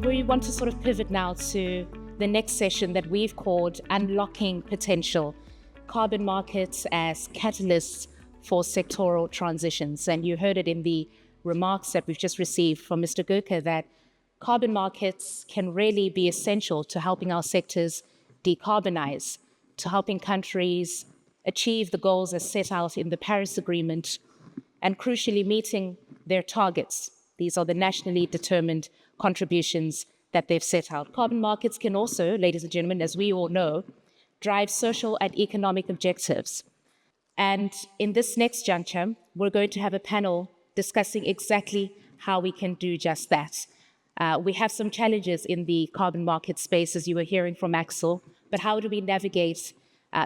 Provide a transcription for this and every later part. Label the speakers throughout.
Speaker 1: we want to sort of pivot now to the next session that we've called Unlocking Potential, Carbon Markets as Catalysts for Sectoral Transitions. And you heard it in the remarks that we've just received from Mr. Gurkha that carbon markets can really be essential to helping our sectors decarbonize, to helping countries achieve the goals as set out in the Paris Agreement, and crucially meeting their targets. These are the nationally determined contributions that they've set out. Carbon markets can also, ladies and gentlemen, as we all know, drive social and economic objectives. And in this next juncture, we're going to have a panel discussing exactly how we can do just that. We have some challenges in the carbon market space, as you were hearing from Axel, but how do we navigate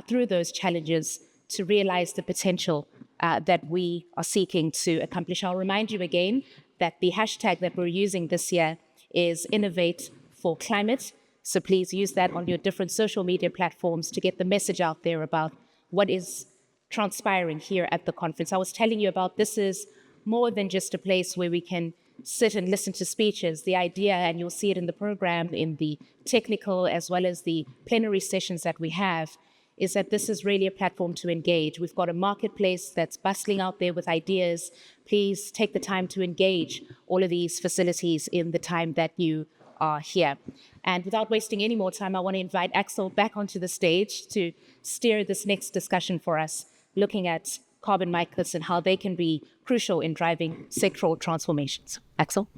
Speaker 1: through those challenges to realize the potential that we are seeking to accomplish? I'll remind you again that the hashtag that we're using this year is Innovate for Climate. So please use that on your different social media platforms to get the message out there about what is transpiring here at the conference. I was telling you about this is more than just a place where we can sit and listen to speeches. The idea, and you'll see it in the program, in the technical as well as the plenary sessions that we have, is that this is really a platform to engage. We've got a marketplace that's bustling out there with ideas. Please take the time to engage all of these facilities in the time that you are here. And without wasting any more time, I want to invite Axel back onto the stage to steer this next discussion for us, looking at carbon markets and how they can be crucial in driving sectoral transformations. Axel?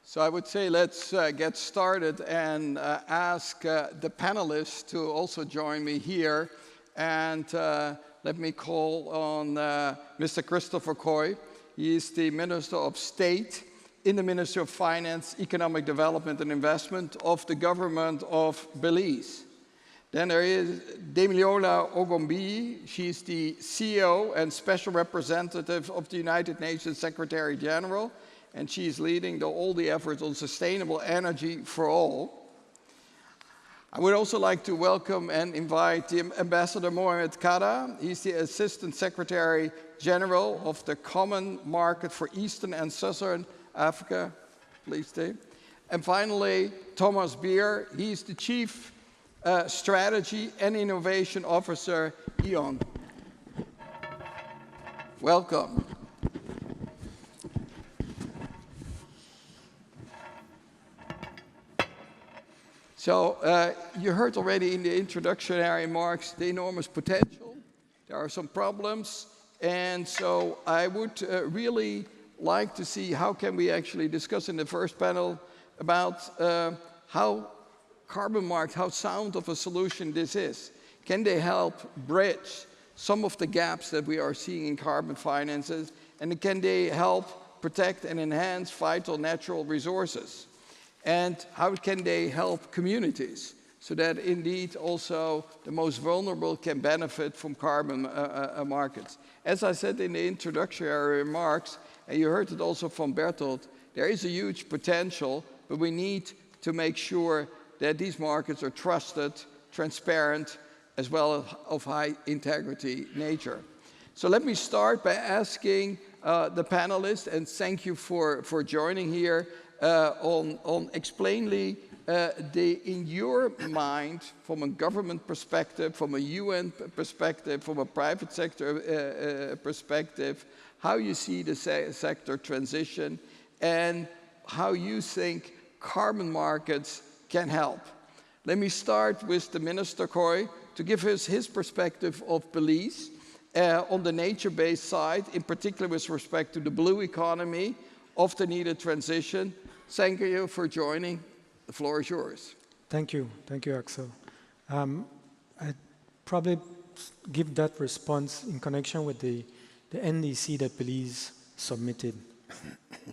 Speaker 2: So I would say let's get started and ask the panelists to also join me here. And let me call on Mr. Christopher Coy. He is the Minister of State in the Ministry of Finance, Economic Development and Investment of the government of Belize. Then there is Demiliola Ogombi. She's the CEO and Special Representative of the United Nations Secretary General, and she's leading all the efforts on sustainable energy for all. I would also like to welcome and invite Ambassador Mohamed Kada. He's the Assistant Secretary General of the Common Market for Eastern and Southern Africa. Please stay. And finally, Thomas Beer. He's the Chief Strategy and Innovation Officer, E.ON. Welcome. So you heard already in the introductory remarks the enormous potential. There are some problems, and so I would really like to see how can we actually discuss in the first panel about how carbon markets, how sound of a solution this is. Can they help bridge some of the gaps that we are seeing in carbon finances, and can they help protect and enhance vital natural resources? And how can they help communities so that indeed also the most vulnerable can benefit from carbon markets? As I said in the introductory remarks, and you heard it also from Bertolt, there is a huge potential, but we need to make sure that these markets are trusted, transparent, as well as of high integrity nature. So let me start by asking the panelists, and thank you for joining here, on explainly in your mind, from a government perspective, from a UN perspective, from a private sector perspective, how you see the sector transition and how you think carbon markets can help. Let me start with the Minister Coy to give us his perspective of Belize on the nature-based side, in particular with respect to the blue economy of the needed transition. Thank you for joining. The floor is yours.
Speaker 3: Thank you, Axel. I'd probably give that response in connection with the NDC that Belize submitted.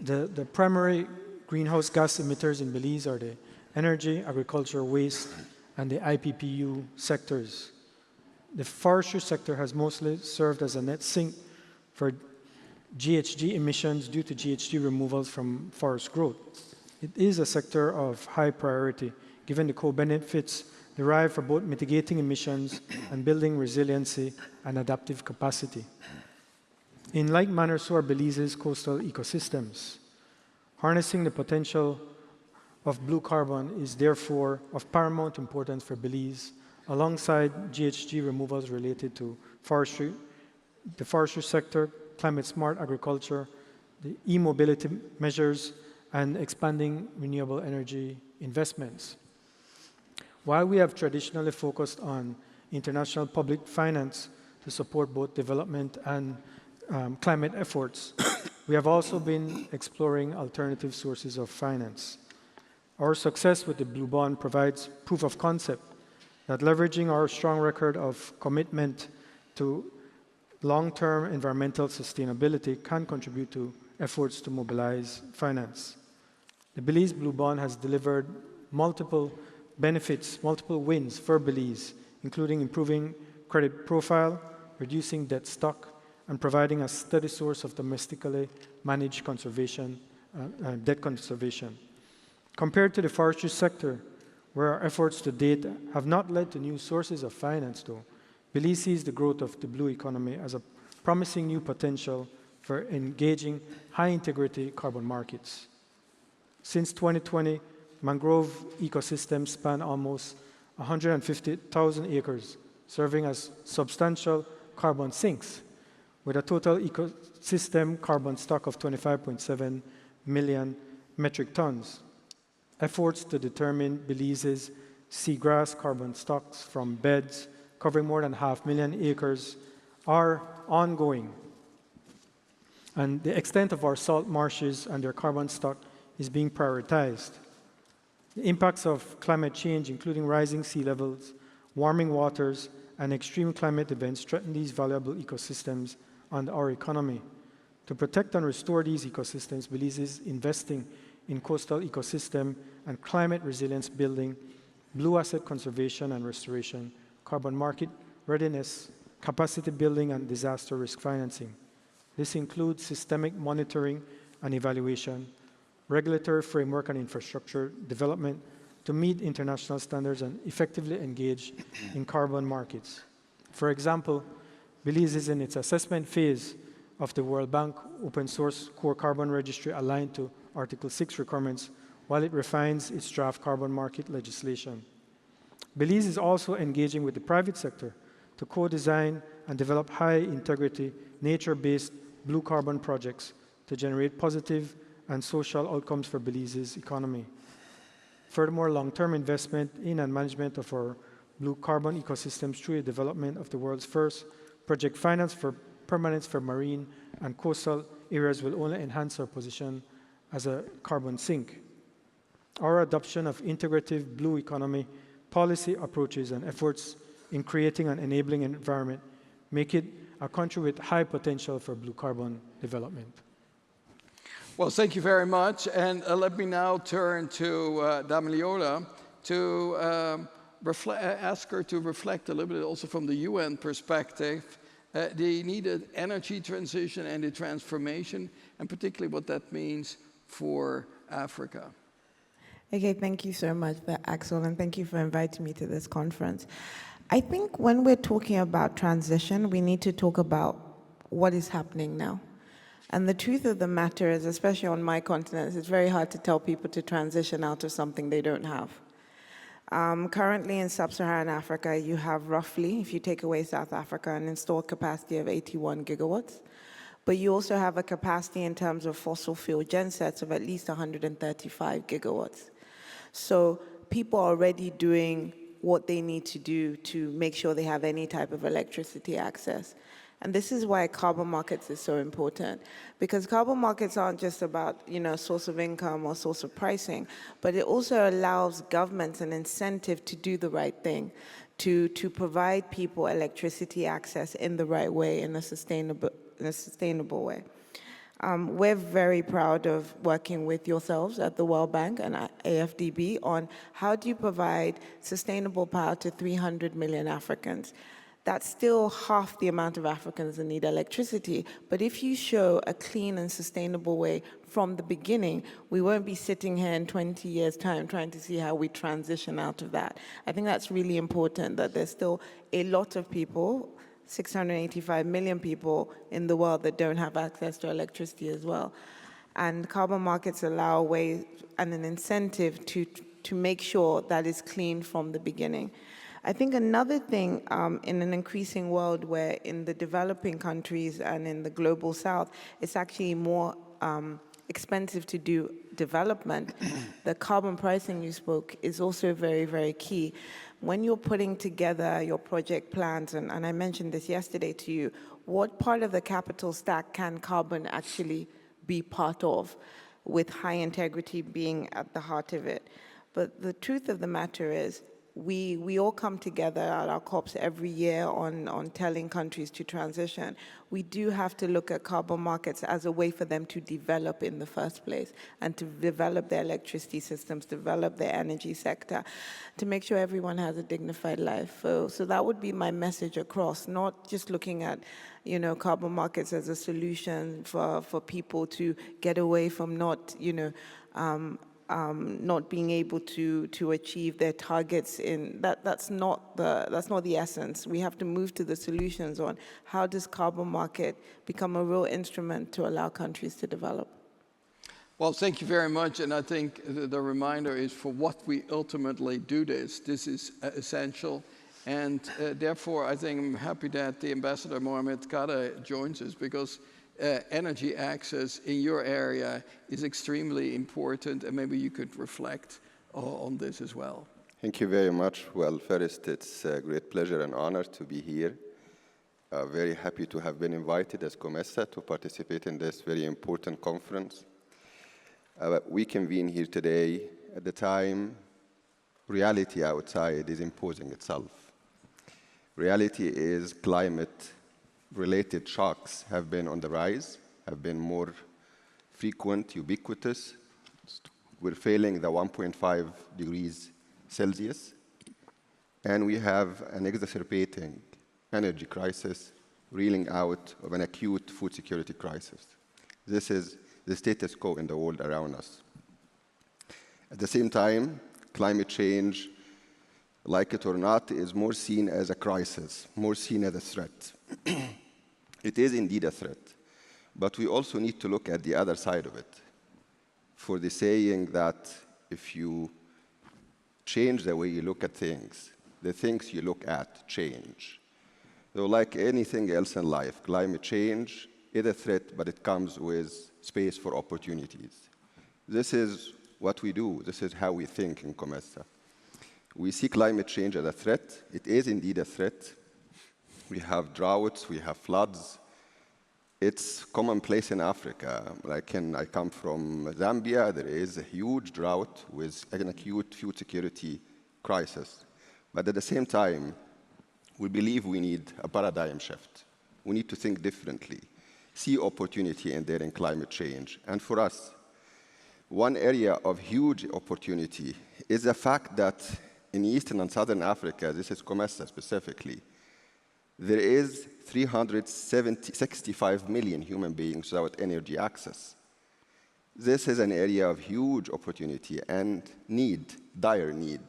Speaker 3: The primary greenhouse gas emitters in Belize are the energy, agriculture, waste, and the IPPU sectors. The forestry sector has mostly served as a net sink for GHG emissions due to GHG removals from forest growth. It is a sector of high priority, given the co-benefits derived for both mitigating emissions and building resiliency and adaptive capacity. In like manner, so are Belize's coastal ecosystems. Harnessing the potential of blue carbon is therefore of paramount importance for Belize, alongside GHG removals related to forestry, the forestry sector, climate-smart agriculture, the e-mobility measures, and expanding renewable energy investments. While we have traditionally focused on international public finance to support both development and climate efforts, we have also been exploring alternative sources of finance. Our success with the Blue Bond provides proof of concept that leveraging our strong record of commitment to long-term environmental sustainability can contribute to efforts to mobilize finance. The Belize Blue Bond has delivered multiple benefits, multiple wins for Belize, including improving credit profile, reducing debt stock, and providing a steady source of domestically managed conservation, debt conservation. Compared to the forestry sector, where our efforts to date have not led to new sources of finance, though, Belize sees the growth of the blue economy as a promising new potential for engaging high-integrity carbon markets. Since 2020, mangrove ecosystems span almost 150,000 acres, serving as substantial carbon sinks, with a total ecosystem carbon stock of 25.7 million metric tons. Efforts to determine Belize's seagrass carbon stocks from beds covering more than 500,000 acres are ongoing. And the extent of our salt marshes and their carbon stock is being prioritized. The impacts of climate change, including rising sea levels, warming waters, and extreme climate events threaten these valuable ecosystems and our economy. To protect and restore these ecosystems, Belize is investing in coastal ecosystem and climate resilience building, blue asset conservation and restoration, carbon market readiness, capacity building, and disaster risk financing. This includes systemic monitoring and evaluation, regulatory framework and infrastructure development to meet international standards and effectively engage in carbon markets. For example, Belize is in its assessment phase of the World Bank open source core carbon registry aligned to Article 6 requirements while it refines its draft carbon market legislation. Belize is also engaging with the private sector to co-design and develop high-integrity, nature-based blue carbon projects to generate positive and social outcomes for Belize's economy. Furthermore, long-term investment in and management of our blue carbon ecosystems through the development of the world's first project finance for permanence for marine and coastal areas will only enhance our position as a carbon sink. Our adoption of integrative blue economy policy approaches and efforts in creating an enabling environment make it a country with high potential for blue carbon development.
Speaker 2: Well, thank you very much. And let me now turn to Damilola to ask her to reflect a little bit also from the UN perspective, the needed energy transition and the transformation, and particularly what that means for Africa.
Speaker 4: Okay, thank you so much, Axel, and thank you for inviting me to this conference. I think when we're talking about transition, we need to talk about what is happening now. And the truth of the matter is, especially on my continent, it's very hard to tell people to transition out of something they don't have. Currently in sub-Saharan Africa, you have roughly, if you take away South Africa, an installed capacity of 81 gigawatts. But you also have a capacity in terms of fossil fuel gensets of at least 135 gigawatts. So people are already doing what they need to do to make sure they have any type of electricity access. And this is why carbon markets is so important, because carbon markets aren't just about, source of income or source of pricing, but it also allows governments an incentive to do the right thing, to provide people electricity access in the right way, in a sustainable way. We're very proud of working with yourselves at the World Bank and AFDB on how do you provide sustainable power to 300 million Africans. that's still half the amount of Africans that need electricity. But if you show a clean and sustainable way from the beginning, we won't be sitting here in 20 years' time trying to see how we transition out of that. I think that's really important, that there's still a lot of people, 685 million people in the world, that don't have access to electricity as well. And carbon markets allow a way and an incentive to make sure that it's clean from the beginning. I think another thing in an increasing world where in the developing countries and in the global south, it's actually more expensive to do development, the carbon pricing you spoke is also very, very key. When you're putting together your project plans, and I mentioned this yesterday to you, what part of the capital stack can carbon actually be part of, with high integrity being at the heart of it? But the truth of the matter is, we all come together at our COPs every year on telling countries to transition. We do have to look at carbon markets as a way for them to develop in the first place, and to develop their electricity systems, develop their energy sector, to make sure everyone has a dignified life. So that would be my message across, not just looking at carbon markets as a solution for people to get away from not being able to achieve their targets. That's not the essence. We have to move to the solutions on how does carbon market become a real instrument to allow countries to develop.
Speaker 2: Well, thank you very much. And I think the reminder is, for what we ultimately do this is essential. And therefore, I think I'm happy that the Ambassador Mohamed Kade joins us, because energy access in your area is extremely important, and maybe you could reflect on this as well.
Speaker 5: Thank you very much. Well, first, it's a great pleasure and honor to be here. Very happy to have been invited as COMESA to participate in this very important conference. We convene here today at the time reality outside is imposing itself. Reality is climate-related shocks have been on the rise, have been more frequent, ubiquitous. We're failing the 1.5 degrees Celsius, and we have an exacerbating energy crisis reeling out of an acute food security crisis. This is the status quo in the world around us. At the same time, climate change, like it or not, is more seen as a crisis, more seen as a threat. It is indeed a threat, but we also need to look at the other side of it. For the saying that if you change the way you look at things, the things you look at change. So like anything else in life, climate change is a threat, but it comes with space for opportunities. This is what we do. This is how we think in COMESA. We see climate change as a threat. It is indeed a threat. We have droughts, we have floods. It's commonplace in Africa. I come from Zambia. There is a huge drought with an acute food security crisis. But at the same time, we believe we need a paradigm shift. We need to think differently, see opportunity in there in climate change. And for us, one area of huge opportunity is the fact that in Eastern and Southern Africa, this is COMESA specifically, there is 365 million human beings without energy access. This is an area of huge opportunity and need, dire need,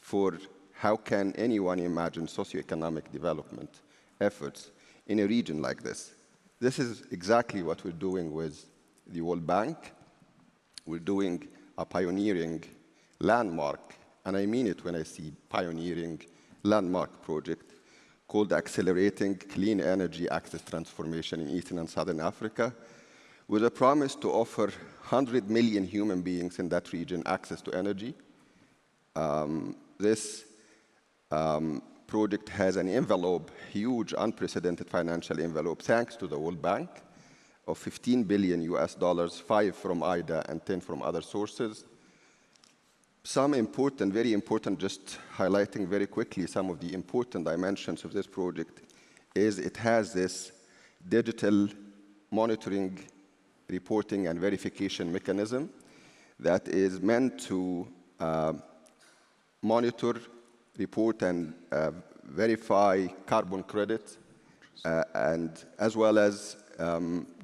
Speaker 5: for how can anyone imagine socioeconomic development efforts in a region like this. This is exactly what we're doing with the World Bank. We're doing a pioneering landmark, and I mean it when I say pioneering landmark project, called Accelerating Clean Energy Access Transformation in Eastern and Southern Africa, with a promise to offer 100 million human beings in that region access to energy. This project has an envelope, huge, unprecedented financial envelope, thanks to the World Bank, of $15 billion, 5 from IDA and 10 from other sources. Some important, very important, just highlighting very quickly some of the important dimensions of this project is it has this digital monitoring, reporting, and verification mechanism that is meant to monitor, report, and verify carbon credits, and as well as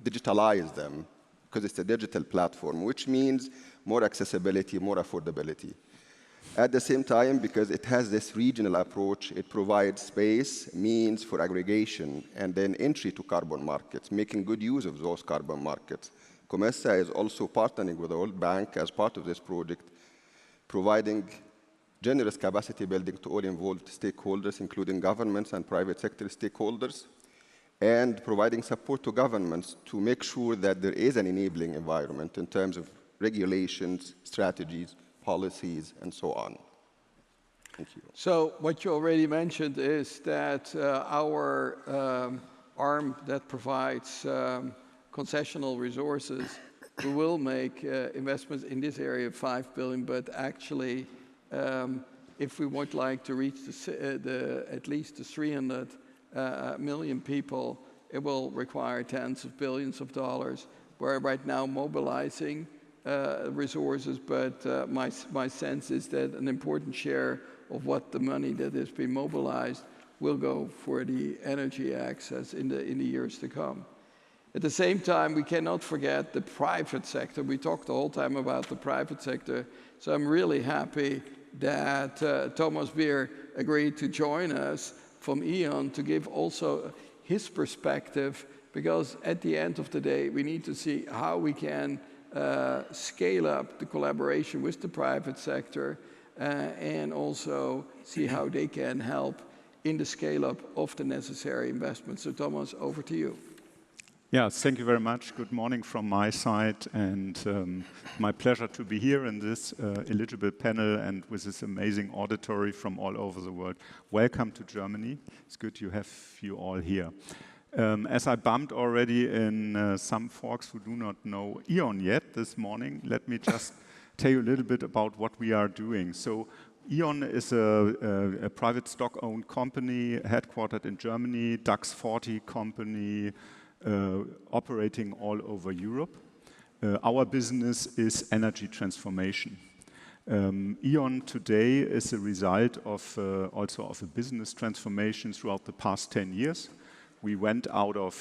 Speaker 5: digitalize them, because it's a digital platform, which means more accessibility, more affordability. At the same time, because it has this regional approach, it provides space, means for aggregation, and then entry to carbon markets, making good use of those carbon markets. COMESA is also partnering with the World Bank as part of this project, providing generous capacity building to all involved stakeholders, including governments and private sector stakeholders, and providing support to governments to make sure that there is an enabling environment in terms of regulations, strategies, policies, and so on. Thank you.
Speaker 2: So what you already mentioned is that our arm that provides concessional resources, we will make investments in this area of 5 billion, but actually, if we would like to reach at least the 300 million people, it will require tens of billions of dollars. We're right now mobilizing resources, but my sense is that an important share of what the money that is being mobilized will go for the energy access in the years to come. At the same time, we cannot forget the private sector. We talked the whole time about the private sector, so I'm really happy that Thomas Beer agreed to join us from E.ON to give also his perspective, because at the end of the day, we need to see how we can scale up the collaboration with the private sector and also see how they can help in the scale-up of the necessary investments. So Thomas, over to you.
Speaker 6: Yeah, thank you very much. Good morning from my side, and my pleasure to be here in this eligible panel and with this amazing auditory from all over the world. Welcome to Germany. It's good to have you all here. As I bumped already in some folks who do not know E.ON yet this morning, let me just tell you a little bit about what we are doing. So E.ON is a private stock-owned company headquartered in Germany, DAX 40 company, operating all over Europe. Our business is energy transformation. E.ON today is a result of also of a business transformation throughout the past 10 years. We went out of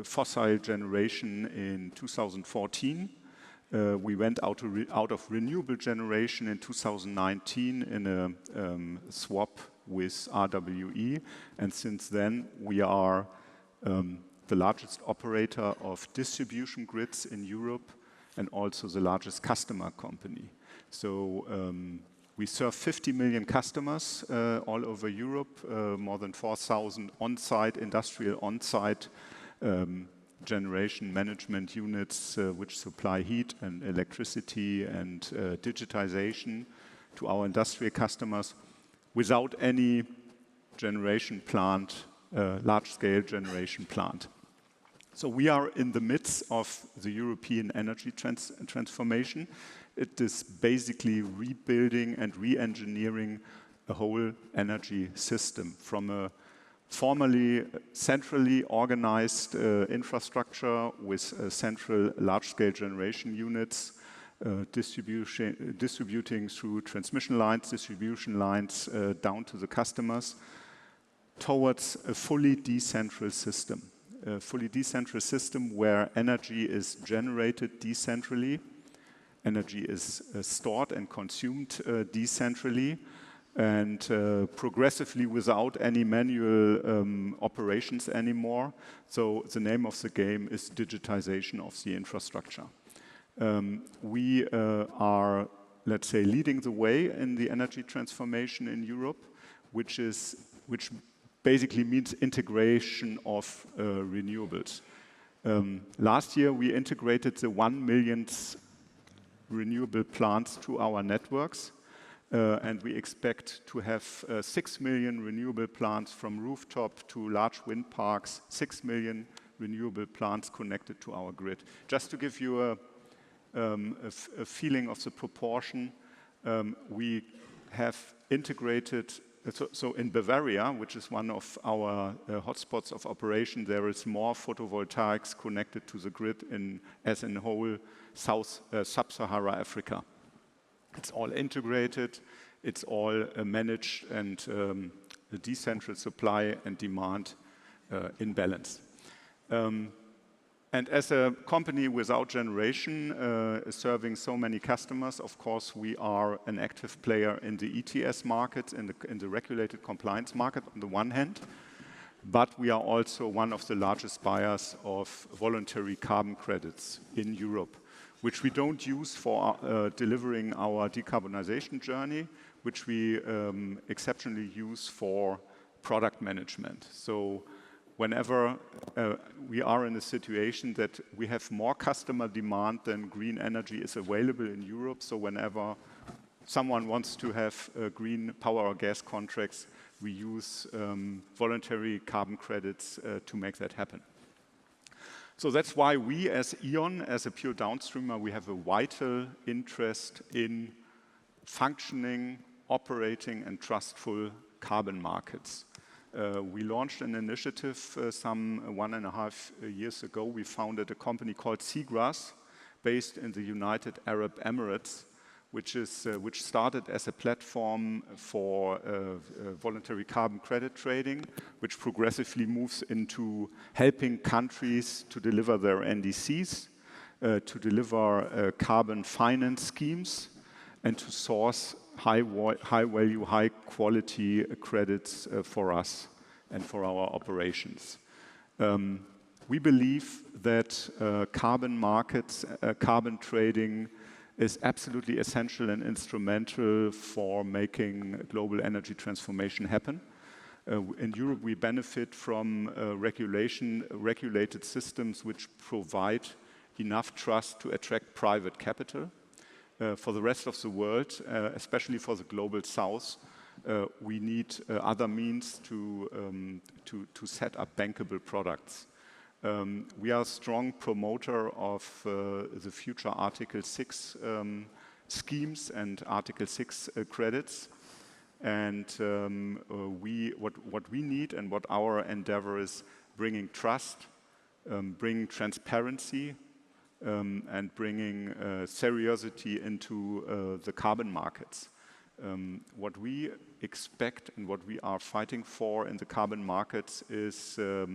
Speaker 6: fossil generation in 2014. We went out of renewable generation in 2019 in a swap with RWE, and since then we are the largest operator of distribution grids in Europe and also the largest customer company. So we serve 50 million customers all over Europe, more than 4,000 on-site, industrial on-site generation management units which supply heat and electricity and digitization to our industrial customers without any generation plant, large-scale generation plant. So we are in the midst of the European energy transformation. It is basically rebuilding and re-engineering a whole energy system from a formerly centrally organized infrastructure with central large-scale generation units, distributing through transmission lines, distribution lines down to the customers, towards a fully decentral system. A fully decentral system where energy is generated decentrally, energy is stored and consumed decentrally, and progressively without any manual operations anymore. So the name of the game is digitization of the infrastructure. We are, let's say, leading the way in the energy transformation in Europe, which basically means integration of renewables. Last year, we integrated the 1 millionth renewable plants to our networks, and we expect to have 6 million renewable plants from rooftop to large wind parks, 6 million renewable plants connected to our grid. Just to give you a feeling of the proportion, we have integrated. So in Bavaria, which is one of our hotspots of operation, there is more photovoltaics connected to the grid as in whole sub-Sahara Africa. It's all integrated, it's all managed and a decentral supply and demand imbalance. And as a company without generation, serving so many customers, of course, we are an active player in the ETS market, in the regulated compliance market on the one hand, but we are also one of the largest buyers of voluntary carbon credits in Europe, which we don't use for delivering our decarbonization journey, which we exceptionally use for product management. So whenever we are in a situation that we have more customer demand than green energy is available in Europe, so whenever someone wants to have green power or gas contracts, we use voluntary carbon credits to make that happen. So that's why we as E.ON, as a pure downstreamer, we have a vital interest in functioning, operating and trustful carbon markets. We launched an initiative some 1.5 years ago. We founded a company called Seagrass, based in the United Arab Emirates, which started as a platform for voluntary carbon credit trading, which progressively moves into helping countries to deliver their NDCs, to deliver carbon finance schemes, and to source high value, high quality credits for us and for our operations. We believe that carbon markets, carbon trading is absolutely essential and instrumental for making global energy transformation happen. In Europe, we benefit from regulated systems which provide enough trust to attract private capital. For the rest of the world, especially for the global south, we need other means to set up bankable products. We are a strong promoter of the future Article 6 schemes and Article 6 credits. And what we need and what our endeavor is bringing trust, bringing transparency, and bringing seriosity into the carbon markets. What we expect and what we are fighting for in the carbon markets is a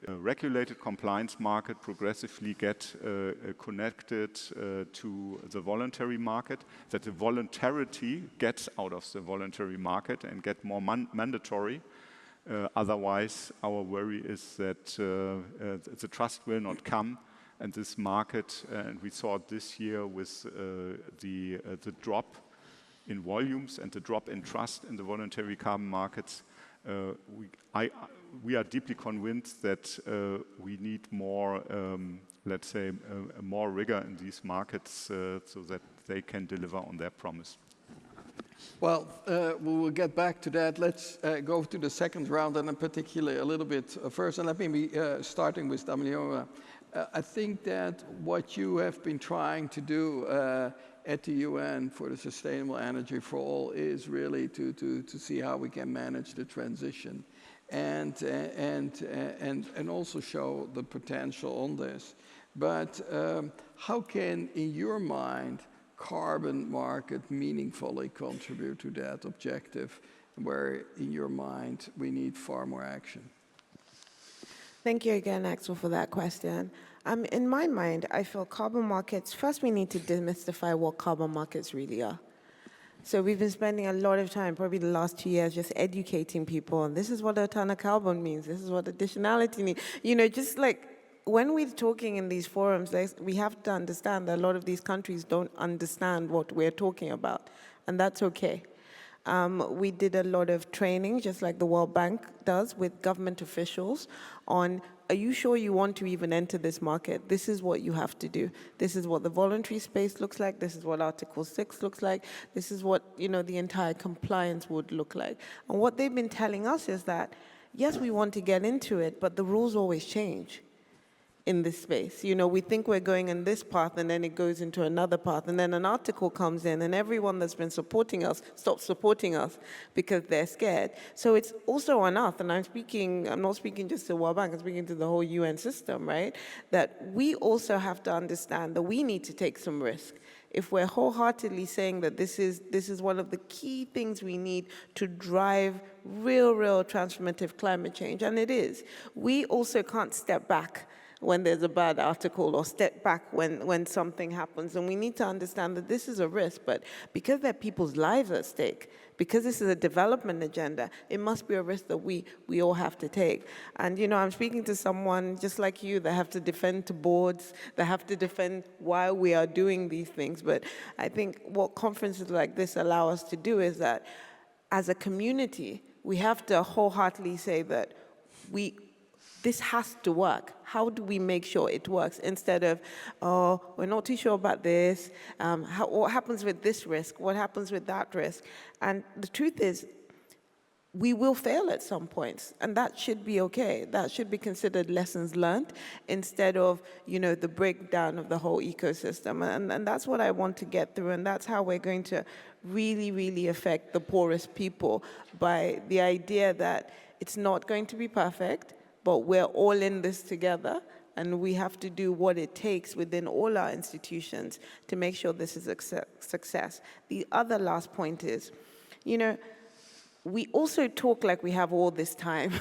Speaker 6: regulated compliance market progressively get connected to the voluntary market, that the voluntarity gets out of the voluntary market and get more mandatory. Otherwise, our worry is that the trust will not come. And this market, and we saw it this year with the drop in volumes and the drop in trust in the voluntary carbon markets, we are deeply convinced that we need more, let's say, more rigor in these markets so that they can deliver on their promise.
Speaker 2: Well, we will get back to that. Let's go to the second round, and in particular a little bit first. And let me be starting with Damiano. I think that what you have been trying to do at the UN for the Sustainable Energy for All is really to see how we can manage the transition and also show the potential on this. But how can, in your mind, carbon market meaningfully contribute to that objective, where, in your mind, we need far more action?
Speaker 4: Thank you again, Axel, for that question. In my mind, I feel carbon markets, first we need to demystify what carbon markets really are. So we've been spending a lot of time, probably the last 2 years, just educating people on this is what a ton of carbon means, this is what additionality means. You know, just like when we're talking in these forums, we have to understand that a lot of these countries don't understand what we're talking about, and that's okay. We did a lot of training, just like the World Bank does, with government officials on, are you sure you want to even enter this market? This is what you have to do. This is what the voluntary space looks like. This is what Article 6 looks like. This is what, you know, the entire compliance would look like. And what they've been telling us is that, yes, we want to get into it, but the rules always change in this space. You know, we think we're going in this path, and then it goes into another path, and then an article comes in, and everyone that's been supporting us stops supporting us because they're scared. So it's also on us, and I'm not speaking just to World Bank, I'm speaking to the whole UN system, right? That we also have to understand that we need to take some risk if we're wholeheartedly saying that this is one of the key things we need to drive real transformative climate change, and it is, we also can't step back when there's a bad article or step back when something happens. And we need to understand that this is a risk, but because there are people's lives at stake, because this is a development agenda, it must be a risk that we all have to take. And I'm speaking to someone just like you that have to defend to boards, that have to defend why we are doing these things. But I think what conferences like this allow us to do is that as a community, we have to wholeheartedly say that this has to work. How do we make sure it works instead of, oh, we're not too sure about this, what happens with this risk, what happens with that risk? And the truth is, we will fail at some points, and that should be okay. That should be considered lessons learned instead of, the breakdown of the whole ecosystem. And that's what I want to get through, and that's how we're going to really affect the poorest people, by the idea that it's not going to be perfect, but we're all in this together, and we have to do what it takes within all our institutions to make sure this is a success. The other last point is, we also talk like we have all this time,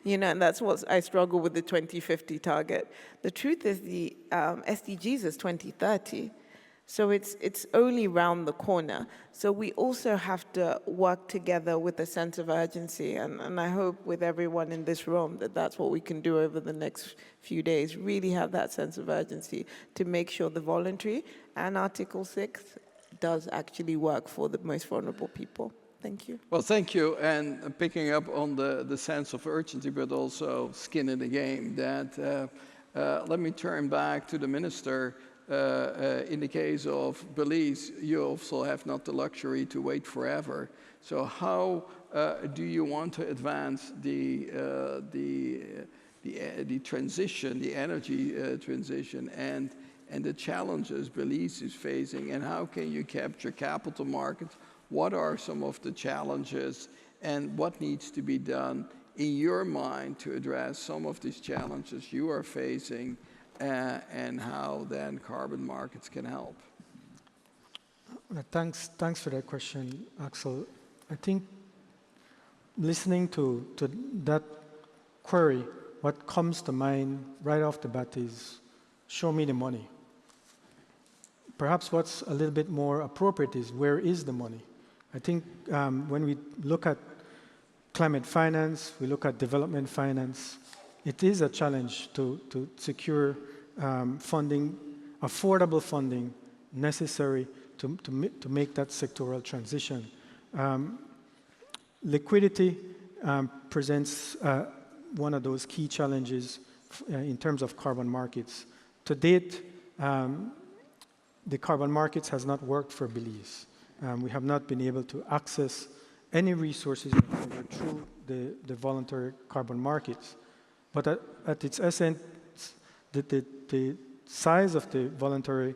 Speaker 4: and that's what I struggle with the 2050 target. The truth is the SDGs is 2030. So it's only round the corner. So we also have to work together with a sense of urgency, and I hope with everyone in this room that that's what we can do over the next few days, really have that sense of urgency to make sure the voluntary and Article 6 does actually work for the most vulnerable people. Thank you.
Speaker 2: Well, thank you. And picking up on the sense of urgency, but also skin in the game, that let me turn back to the minister. In the case of Belize, you also have not the luxury to wait forever. So how do you want to advance the transition, the energy transition, and the challenges Belize is facing, and how can you capture capital markets? What are some of the challenges, and what needs to be done in your mind to address some of these challenges you are facing? And how then carbon markets can help?
Speaker 3: Thanks for that question, Axel. I think listening to that query, what comes to mind right off the bat is, show me the money. Perhaps what's a little bit more appropriate is, where is the money? I think when we look at climate finance, we look at development finance, it is a challenge to secure funding, affordable funding necessary to make that sectoral transition. Liquidity presents one of those key challenges in terms of carbon markets. To date, the carbon markets has not worked for Belize. We have not been able to access any resources through the voluntary carbon markets. But at its essence, the size of the voluntary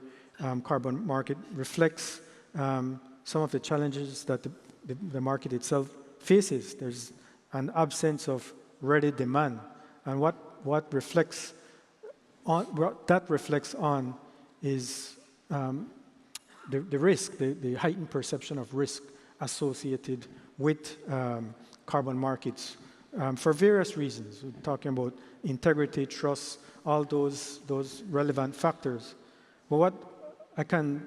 Speaker 3: carbon market reflects some of the challenges that the market itself faces. There's an absence of ready demand, and what that reflects on is the risk, the heightened perception of risk associated with carbon markets for various reasons. We're talking about integrity, trust, all those relevant factors. But what I can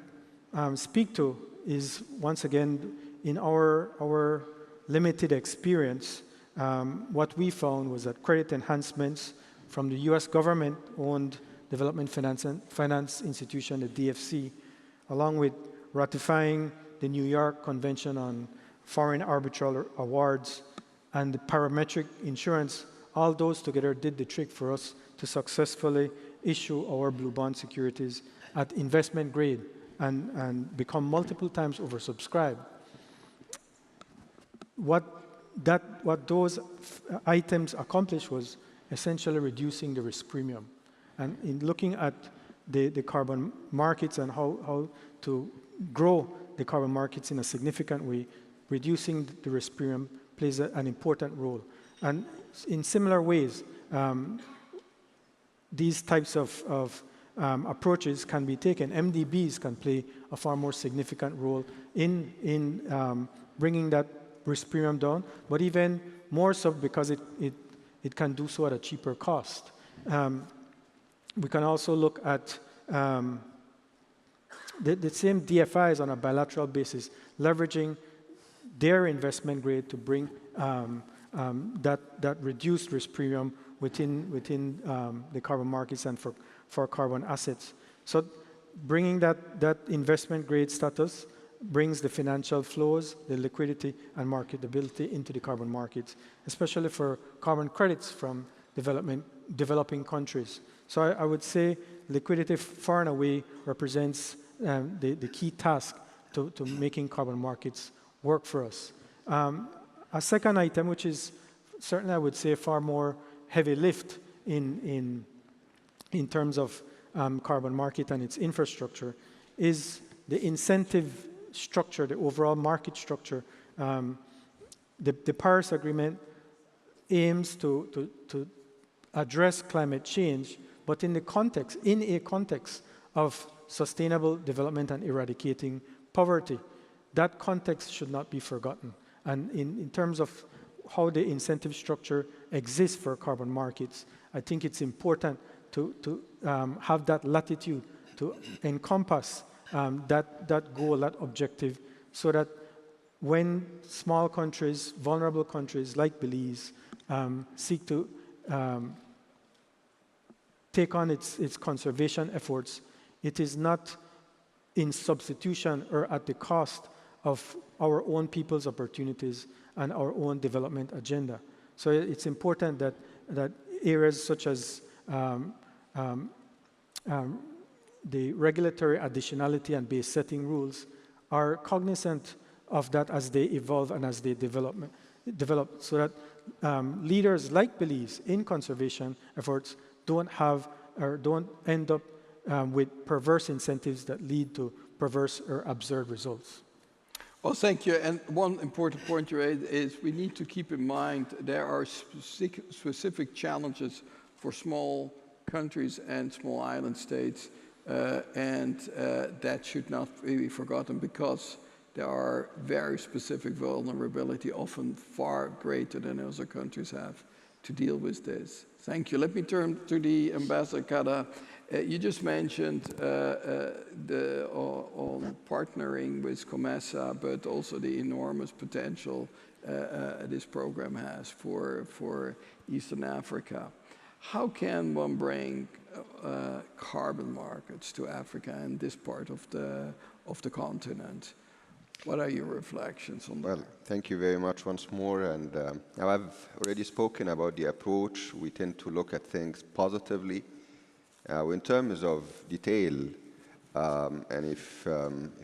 Speaker 3: speak to is, once again, in our limited experience, what we found was that credit enhancements from the US government-owned development finance institution, the DFC, along with ratifying the New York Convention on Foreign Arbitral Awards and the parametric insurance, all those together did the trick for us to successfully issue our blue bond securities at investment grade and become multiple times oversubscribed. What those items accomplished was essentially reducing the risk premium. And in looking at the carbon markets and how to grow the carbon markets in a significant way, reducing the risk premium plays an important role. And in similar ways, these types of approaches can be taken. MDBs can play a far more significant role in bringing that risk premium down, but even more so because it can do so at a cheaper cost. We can also look at the same DFIs on a bilateral basis, leveraging their investment grade to bring that reduced risk premium within the carbon markets and for carbon assets. So bringing that investment grade status brings the financial flows, the liquidity and marketability into the carbon markets, especially for carbon credits from developing countries. So I would say liquidity far and away represents the key task to making carbon markets work for us. A second item, which is certainly I would say far more heavy lift in terms of carbon market and its infrastructure, is the incentive structure, the overall market structure. The Paris Agreement aims to address climate change, but in a context of sustainable development and eradicating poverty. That context should not be forgotten. And in terms of how the incentive structure exists for carbon markets, I think it's important to have that latitude to encompass that goal, that objective, so that when small countries, vulnerable countries like Belize seek to take on its conservation efforts, it is not in substitution or at the cost of our own people's opportunities and our own development agenda. So it's important that areas such as the regulatory additionality and base setting rules are cognizant of that as they evolve and as they develop, so that leaders like Belize in conservation efforts don't end up with perverse incentives that lead to perverse or absurd results.
Speaker 2: Well, thank you. And one important point you made is we need to keep in mind there are specific challenges for small countries and small island states, and that should not be forgotten, because there are very specific vulnerability, often far greater than other countries have, to deal with this. Thank you. Let me turn to the Ambassador Kada. You just mentioned on partnering with COMESA, but also the enormous potential this program has for Eastern Africa. How can one bring carbon markets to Africa and this part of the continent? What are your reflections on that?
Speaker 5: Well, thank you very much once more. And now I've already spoken about the approach. We tend to look at things positively. In terms of detail, and if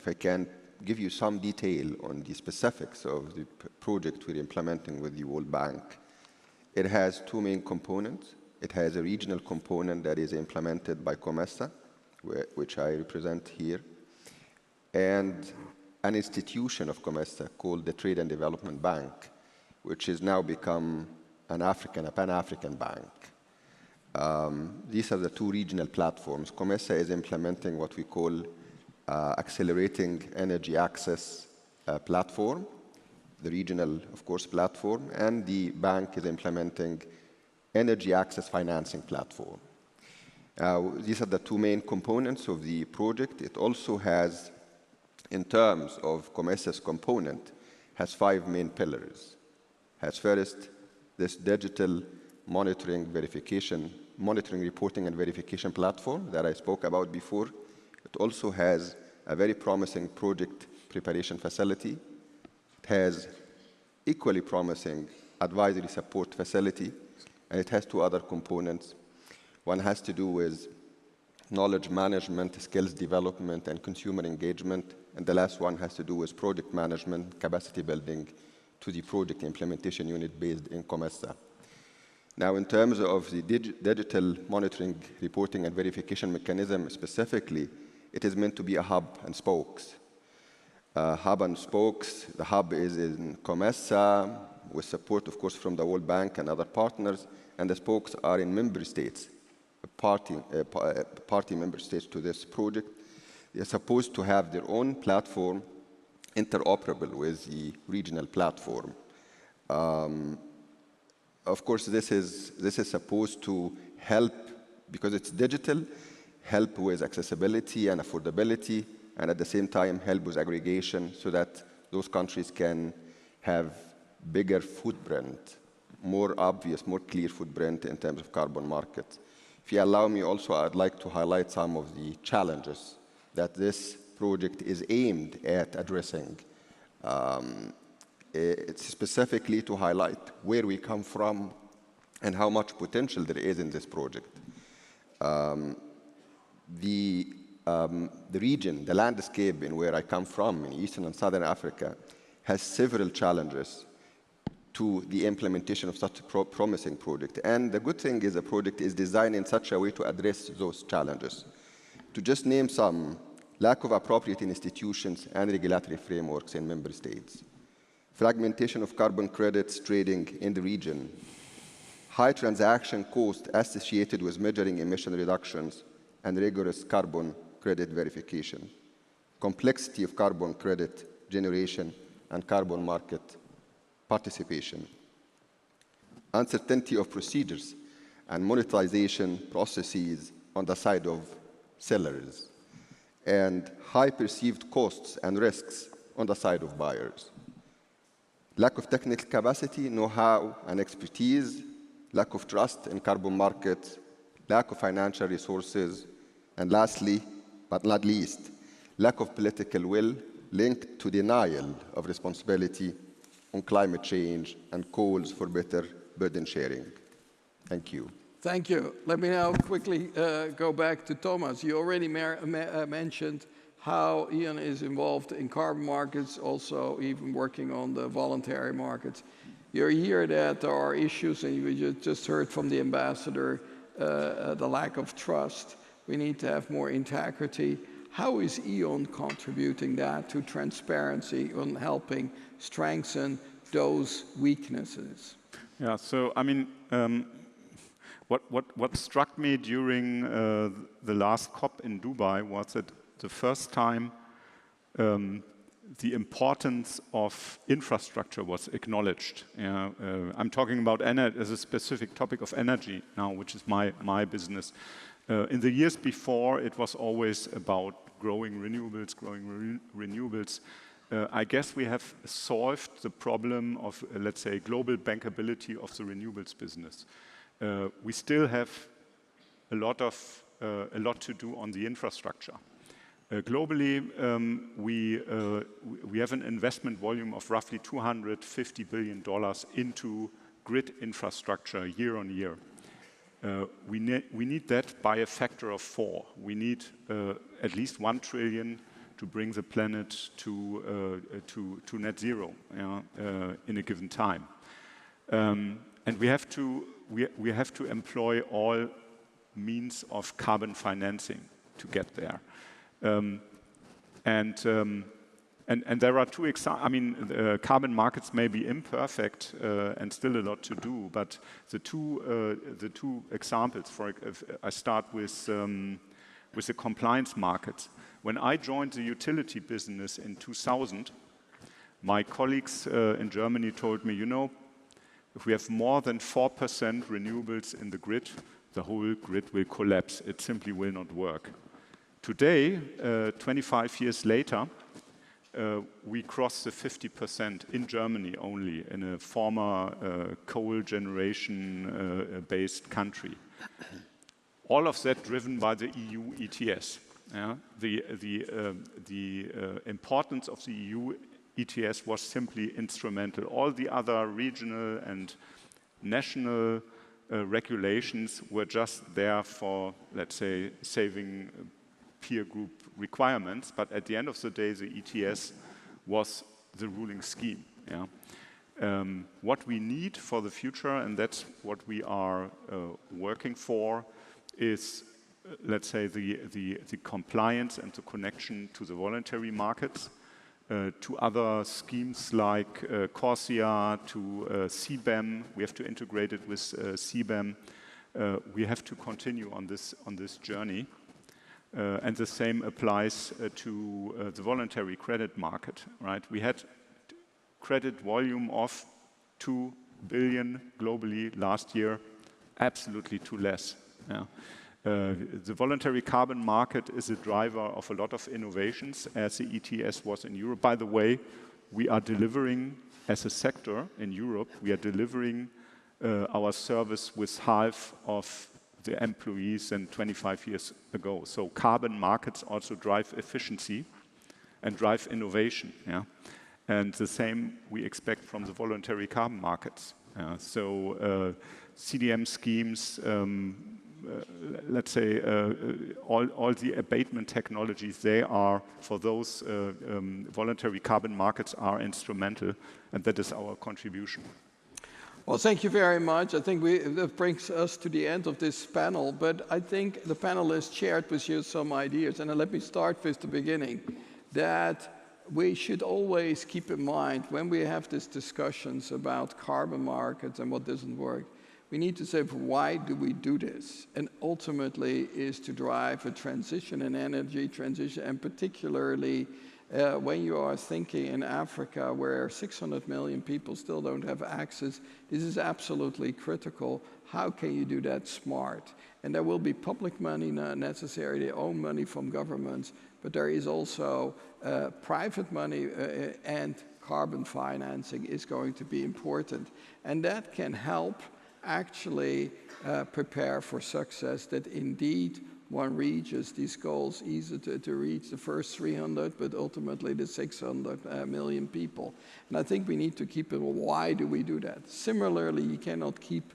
Speaker 5: I can give you some detail on the specifics of the project we're implementing with the World Bank, it has two main components. It has a regional component that is implemented by COMESA, which I represent here, and an institution of COMESA called the Trade and Development Bank, which has now become a Pan-African bank. These are the two regional platforms. COMESA is implementing what we call Accelerating Energy Access Platform, the regional, of course, platform, and the bank is implementing Energy Access Financing Platform. These are the two main components of the project. It also has, in terms of COMESA's component, has 5 main pillars. Has first this digital monitoring, reporting and verification platform that I spoke about before. It also has a very promising project preparation facility. It has equally promising advisory support facility, and it has 2 other components. One has to do with knowledge management, skills development, and consumer engagement. And the last one has to do with project management, capacity building to the project implementation unit based in COMESA. Now, in terms of the digital monitoring, reporting, and verification mechanism specifically, it is meant to be a hub and spokes. Hub and spokes, the hub is in COMESA, with support, of course, from the World Bank and other partners, and the spokes are in member states party member states to this project. They are supposed to have their own platform interoperable with the regional platform. Of course, this is supposed to help, because it's digital, help with accessibility and affordability, and at the same time help with aggregation so that those countries can have bigger footprint, more obvious, more clear footprint in terms of carbon markets. If you allow me also, I'd like to highlight some of the challenges that this project is aimed at addressing. It's specifically to highlight where we come from and how much potential there is in this project. The region, the landscape in where I come from, in Eastern and Southern Africa, has several challenges to the implementation of such a promising project. And the good thing is the project is designed in such a way to address those challenges. To just name some: lack of appropriate institutions and regulatory frameworks in member states, fragmentation of carbon credits trading in the region, high transaction costs associated with measuring emission reductions and rigorous carbon credit verification, complexity of carbon credit generation and carbon market participation, uncertainty of procedures and monetization processes on the side of sellers, and high perceived costs and risks on the side of buyers. Lack of technical capacity, know-how, and expertise, lack of trust in carbon markets, lack of financial resources, and lastly, but not least, lack of political will linked to denial of responsibility on climate change and calls for better burden sharing. Thank you.
Speaker 2: Thank you. Let me now quickly go back to Thomas. You already mentioned how Ian is involved in carbon markets, also even working on the voluntary markets. You hear that there are issues, and you just heard from the ambassador, the lack of trust. We need to have more integrity. How is E.ON contributing that to transparency on helping strengthen those weaknesses?
Speaker 6: Yeah, so I mean, what struck me during the last COP in Dubai was that the first time the importance of infrastructure was acknowledged. I'm talking about as a specific topic of energy now, which is my business. In the years before, it was always about growing renewables. I guess we have solved the problem of, let's say, global bankability of the renewables business. We still have a lot to do on the infrastructure. Globally, we have an investment volume of roughly $250 billion into grid infrastructure year on year. We need that by a factor of 4. We need at least 1 trillion to bring the planet to net zero in a given time. And we have to employ all means of carbon financing to get there. And there are two examples. I mean, carbon markets may be imperfect and still a lot to do, but the two examples. I start with the compliance markets. When I joined the utility business in 2000, my colleagues in Germany told me, you know, if we have more than 4% renewables in the grid, the whole grid will collapse. It simply will not work. Today, 25 years later, we crossed the 50% in Germany only, in a former coal generation based country. All of that driven by the EU ETS. Yeah? The importance of the EU ETS was simply instrumental. All the other regional and national regulations were just there for, let's say, saving peer group requirements, but at the end of the day, the ETS was the ruling scheme. Yeah? What we need for the future, and that's what we are working for, is, let's say, the compliance and the connection to the voluntary markets, to other schemes like CORSIA, to CBAM. We have to integrate it with CBAM. we have to continue on this journey. And the same applies to the voluntary credit market, right? We had credit volume of 2 billion globally last year, absolutely too less. Yeah. The voluntary carbon market is a driver of a lot of innovations, as the ETS was in Europe. By the way, we are delivering, as a sector in Europe, we are delivering our service with half of the employees than 25 years ago. So carbon markets also drive efficiency and drive innovation. Yeah? And the same we expect from the voluntary carbon markets. So CDM schemes, let's say all the abatement technologies, they are, for those voluntary carbon markets, are instrumental, and that is our contribution.
Speaker 2: Well, thank you very much. I think that brings us to the end of this panel, but I think the panelists shared with you some ideas, and let me start with the beginning, that we should always keep in mind when we have these discussions about carbon markets and what doesn't work, we need to say, why do we do this? And ultimately is to drive a transition, an energy transition, and particularly when you are thinking in Africa, where 600 million people still don't have access, this is absolutely critical. How can you do that smart? And there will be public money necessary, their own money from governments, but there is also private money and carbon financing is going to be important. And that can help actually prepare for success, that indeed one reaches these goals, easy to reach the first 300, but ultimately the 600 million people. And I think we need to keep it, why do we do that? Similarly, you cannot keep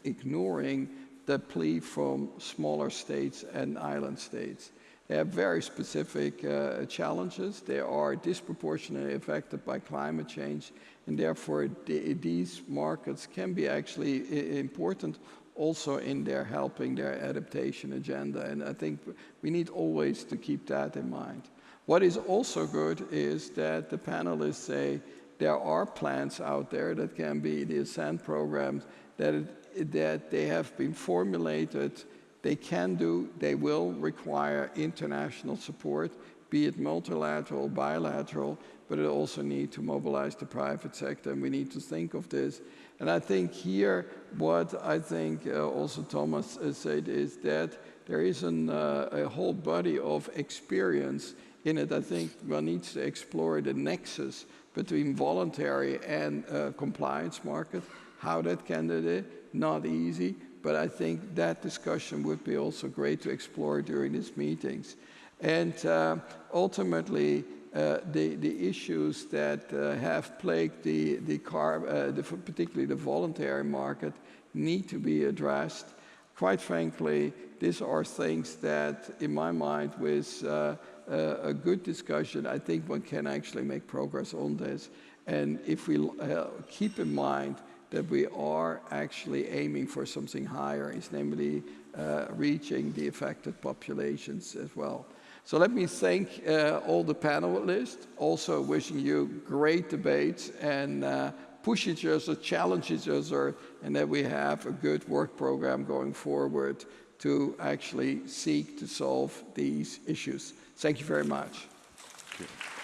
Speaker 2: ignoring the plea from smaller states and island states. They have very specific challenges. They are disproportionately affected by climate change, and therefore these markets can be actually important also in their helping their adaptation agenda. And I think we need always to keep that in mind. What is also good is that the panelists say there are plans out there that can be the Ascent programs that they have been formulated. They can do, they will require international support, be it multilateral, bilateral, but it also need to mobilize the private sector, and we need to think of this. And I think here, what I think also Thomas said is that there is a whole body of experience in it. I think one needs to explore the nexus between voluntary and compliance market, how that can do it, not easy, but I think that discussion would be also great to explore during these meetings. And ultimately, the issues that have plagued particularly the voluntary market need to be addressed. Quite frankly, these are things that, in my mind, with a good discussion, I think one can actually make progress on this. And if we keep in mind that we are actually aiming for something higher, is namely reaching the affected populations as well. So let me thank all the panelists, also wishing you great debates and push each other, challenge each other, and that we have a good work program going forward to actually seek to solve these issues. Thank you very much.
Speaker 6: Thank you.